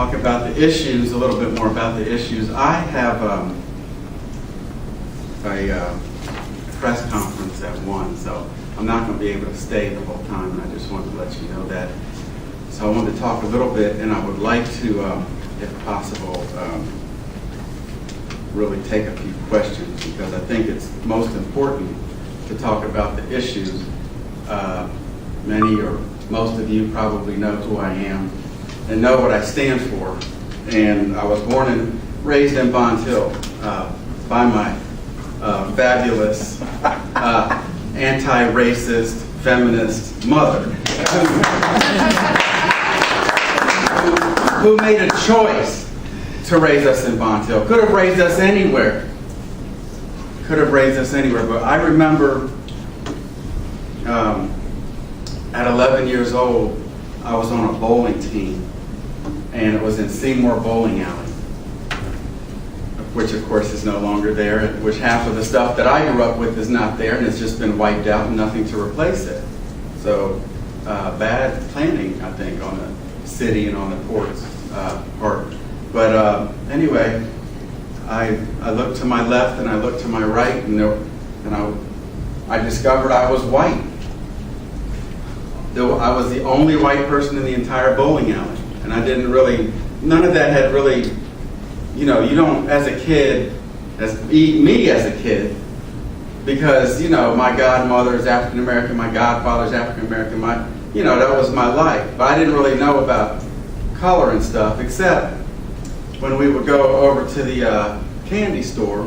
talk about the issues, a little bit more about the issues. I have a press conference at 1, so I'm not going to be able to stay the whole time, and I just wanted to let you know that. So I wanted to talk a little bit, and I would like to, if possible, really take a few questions, because I think it's most important to talk about the issues. Many or most of you probably know who I am and know what I stand for. And I was born and raised in Bond Hill by my fabulous anti-racist feminist mother who made a choice to raise us in Bond Hill. Could have raised us anywhere. Could have raised us anywhere. But I remember at 11 years old, I was on a bowling team, and it was in Seymour Bowling Alley, which of course is no longer there, which half of the stuff that I grew up with is not there, and it's just been wiped out and nothing to replace it. So bad planning, I think, on the city and on the port's part. But anyway, I looked to my left and I looked to my right, and I discovered I was white. I was the only white person in the entire bowling alley, and I didn't really, none of that had really, you don't, as a kid, me as a kid, because, my godmother is African American, my godfather is African American, that was my life. But I didn't really know about color and stuff, except when we would go over to the candy store,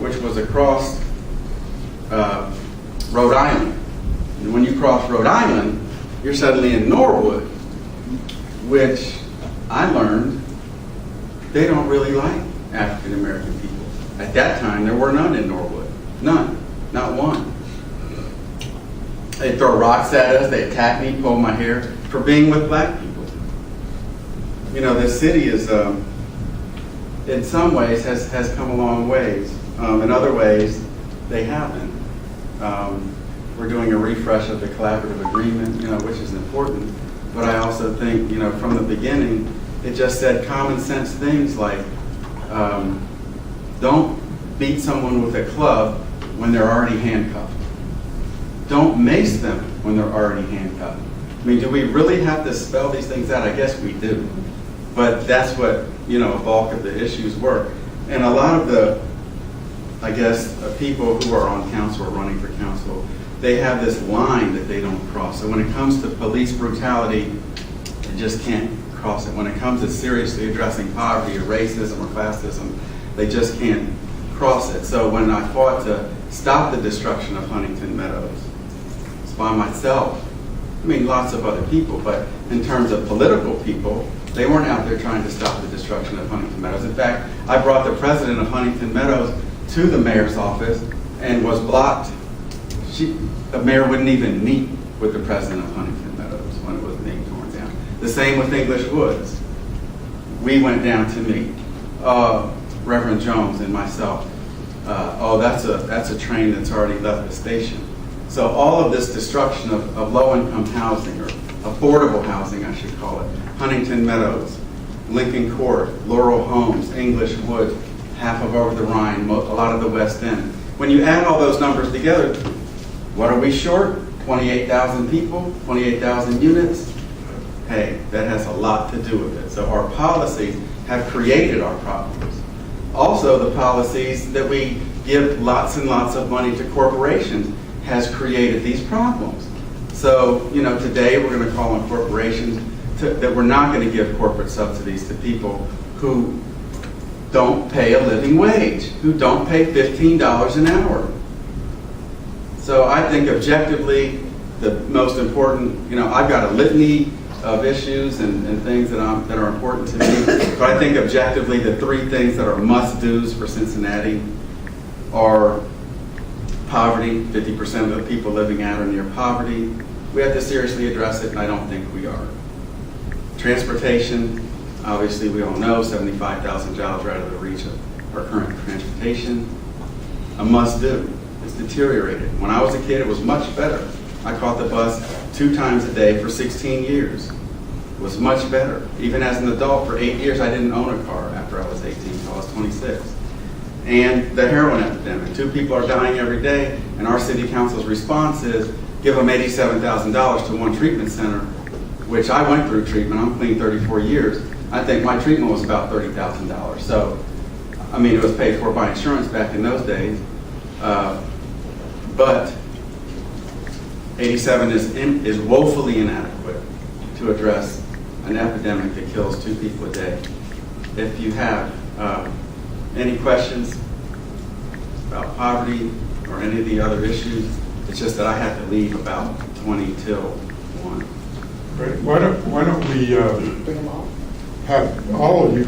which was across Rhode Island. And when you cross Rhode Island, you're suddenly in Norwood, which I learned they don't really like African American people. At that time, there were none in Norwood. None. Not one. They'd throw rocks at us, they'd attack me, pull my hair for being with black people. This city is, in some ways, has come a long ways. In other ways, they haven't. We're doing a refresh of the collaborative agreement, which is important. But I also think, from the beginning, it just said common sense things like, don't beat someone with a club when they're already handcuffed. Don't mace them when they're already handcuffed. I mean, do we really have to spell these things out? I guess we do. But that's what, a bulk of the issues were. And a lot of the, people who are on council or running for council, they have this line that they don't cross. So when it comes to police brutality, they just can't cross it. When it comes to seriously addressing poverty or racism or classism, they just can't cross it. So when I fought to stop the destruction of Huntington Meadows, it's by myself. I mean, lots of other people, but in terms of political people, they weren't out there trying to stop the destruction of Huntington Meadows. In fact, I brought the president of Huntington Meadows to the mayor's office and was blocked. The mayor wouldn't even meet with the president of Huntington Meadows when it was being torn down. The same with English Woods. We went down to meet. Reverend Jones and myself. That's a train that's already left the station. So all of this destruction of low-income housing, or affordable housing, I should call it, Huntington Meadows, Lincoln Court, Laurel Homes, English Woods, half of Over the Rhine, a lot of the West End. When you add all those numbers together, what are we short? 28,000 people, 28,000 units? Hey, that has a lot to do with it. So our policies have created our problems. Also, the policies that we give lots and lots of money to corporations has created these problems. So, today we're going to call on corporations that we're not going to give corporate subsidies to people who don't pay a living wage, who don't pay $15 an hour. So I think objectively, the most important, I've got a litany of issues and things that are important to me. But I think objectively, the three things that are must-dos for Cincinnati are poverty. 50% of the people living at or near poverty. We have to seriously address it, and I don't think we are. Transportation, obviously we all know 75,000 jobs are out of the reach of our current transportation. A must-do. It's deteriorated. When I was a kid, it was much better. I caught the bus 2 times a day for 16 years. was much better. Even as an adult, for 8 years, I didn't own a car after I was 18 until I was 26. And the heroin epidemic. 2 people are dying every day, and our city council's response is give them $87,000 to one treatment center, which I went through treatment. I'm clean 34 years. I think my treatment was about $30,000. So, I mean, it was paid for by insurance back in those days. But 87 is woefully inadequate to address an epidemic that kills 2 people a day. If you have any questions about poverty or any of the other issues, it's just that I had to leave about 20 till 1. Right. Why don't we have all of you